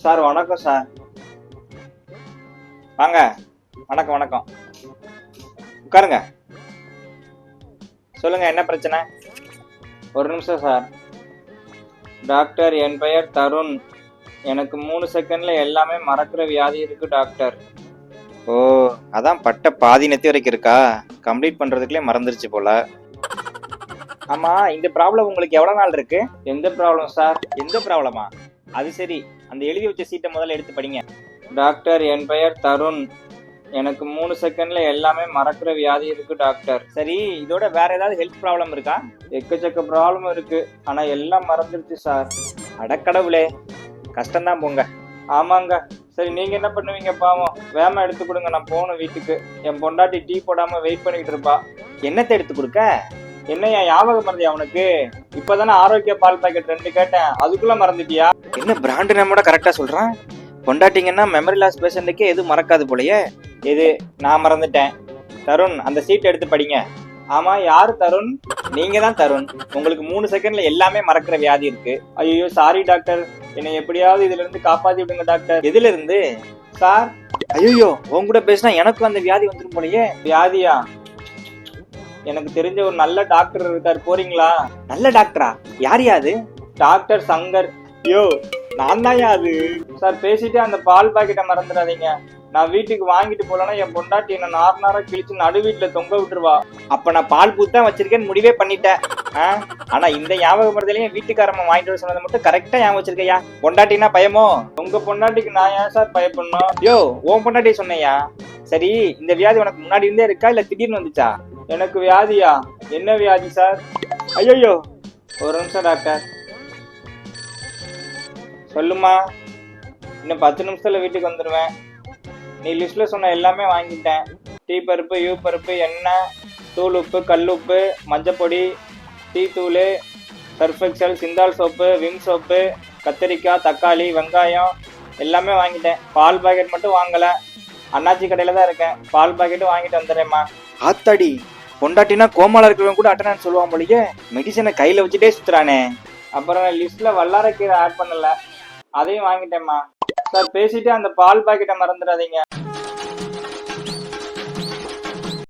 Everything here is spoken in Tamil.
சார் வணக்கம் சார். வாங்க. வணக்கம் வணக்கம். உட்காருங்க. சொல்லுங்க, என்ன பிரச்சனை? ஒரு நிமிஷம் சார். டாக்டர், என் பெயர் தருண். எனக்கு 3 செகண்ட்ல எல்லாமே மறக்கிற வியாதி இருக்கு டாக்டர். ஓ, அதான் பட்ட பாதி நெத்தி வரைக்கும் இருக்கா? கம்ப்ளீட் பண்றதுக்குள்ளே மறந்துருச்சு போல. ஆமா, இந்த ப்ராப்ளம் உங்களுக்கு எவ்வளவு நாள் இருக்கு? எந்த ப்ராப்ளம் சார்? எந்த ப்ராப்ளமா? அது சரி, அந்த எழுதி வச்ச சீட்டை முதல்ல எடுத்து படிங்க. டாக்டர், என் பெயர் தருண். எனக்கு 3 செகண்ட்ல எல்லாமே மறக்கிற வியாதி இருக்கு டாக்டர். சரி, இதோட வேற ஏதாவது ஹெல்த் ப்ராப்ளம் இருக்கா? எக்கச்சக்க ப்ராப்ளம் இருக்கு, ஆனா எல்லாம் மறந்துருச்சு சார். அடக்கடவுளே, கஷ்டம்தான் போங்க. ஆமாங்க. சரி, நீங்க என்ன பண்ணுவீங்க பாவம்? வேமா எடுத்து கொடுங்க, நான் போகணும் வீட்டுக்கு. என் பொண்டாட்டி டீ போடாம வெயிட் பண்ணிட்டு இருப்பா. என்னத்தை எடுத்து கொடுக்க? என்னையா ஞாபகம் மறந்தியா உனக்கு? இப்பதானே ஆரோக்கிய பால் பாக்கெட் 2 கேட்டேன், அதுக்குள்ள மறந்துட்டியா? என்ன பிராண்ட் நேமோட கரெக்டா சொல்றான். பொண்டாட்டிங்கன்னா மெமரி லாஸ் பேஷண்ட்டுக்கே எதுவும் மறக்காது போலயே. எது? நான் மறந்துட்டேன். தருண், அந்த சீட் எடுத்து படிங்க. ஆமா, யாரு தருண்? நீங்க தான் தருண். உங்களுக்கு 3 செகண்ட்ல எல்லாமே மறக்கிற வியாதி இருக்கு. ஐயோ சாரி டாக்டர், என்னை எப்படியாவது இதுல இருந்து காப்பாத்தி விடுங்க டாக்டர். எதுல இருந்து சார்? ஐயோ, உன் கூட பேசினா எனக்கும் அந்த வியாதி வந்துடும் போலயே. வியாதியா? எனக்கு தெரிஞ்ச ஒரு நல்ல டாக்டர் இருக்காரு, போறீங்களா? நல்ல டாக்டரா? யார் யாது? டாக்டர் சங்கர். யோ, நான் தான் யாது. சார், பேசிட்டு அந்த பால் பாக்கெட்டை மறந்துடாதீங்க. நான் வீட்டுக்கு வாங்கிட்டு போலன்னா என் பொண்டாட்டி என்ன நார்னாரா கிழிச்சு நடு வீட்டுல தொங்க விட்டுருவா. அப்ப நான் பால் பூத்தான் வச்சிருக்கேன்னு முடிவே பண்ணிட்டேன். ஆனா இந்த ஞாபகம் மறதிலையும் வீட்டுக்காரம்மா வாங்கிட்டு வர சொன்னதை மட்டும் கரெக்டா ஞாபகம் வச்சிருக்கையா? பொண்டாட்டினா பயமோ? உங்க பொண்டாட்டிக்கு நான் ஏன் சார் பயப்படணும்? யோ, உன் பொண்டாட்டி சொன்னையா? சரி, இந்த வியாதி உனக்கு முன்னாடி இருந்தே இருக்கா இல்ல திடீர்னு வந்துச்சா? எனக்கு வியாதியா? என்ன வியாதி சார்? ஐயோ, ஒரு நிமிஷம் டாக்டர். சொல்லுமா. இன்னும் 10 நிமிஷத்துல வீட்டுக்கு வந்துடுவேன். நீ லிஸ்ட்ல சொன்ன எல்லாமே வாங்கிட்டேன். டீ பருப்பு, யூ பருப்பு, எண்ணெய், தூள் உப்பு, கல் உப்பு, மஞ்சப்பொடி, டீ தூள், Surf Excel, Cinthol soap, Vim soap, கத்திரிக்காய், தக்காளி, வெங்காயம் எல்லாமே வாங்கிட்டேன். பால் பாக்கெட் மட்டும் வாங்கல. அண்ணாச்சி கடையில தான் இருக்கேன். பால் பாக்கெட்டும் வாங்கிட்டு வந்துடுறேம்மா. ஆத்தாடி, பொண்டாட்டினா கோமால இருக்கிறவங்க கூட அட்டனான்னு சொல்லுவான் போலியே. மெடிசனை கையில வச்சுட்டே சுத்துறானே. அப்புறம் லிஸ்ட்ல வல்லாரக்கீரை ஆட் பண்ணல, அதையும் வாங்கிட்டேம்மா. சார், பேசிட்டு அந்த பால் பாக்கெட்டை மறந்துடாதீங்க.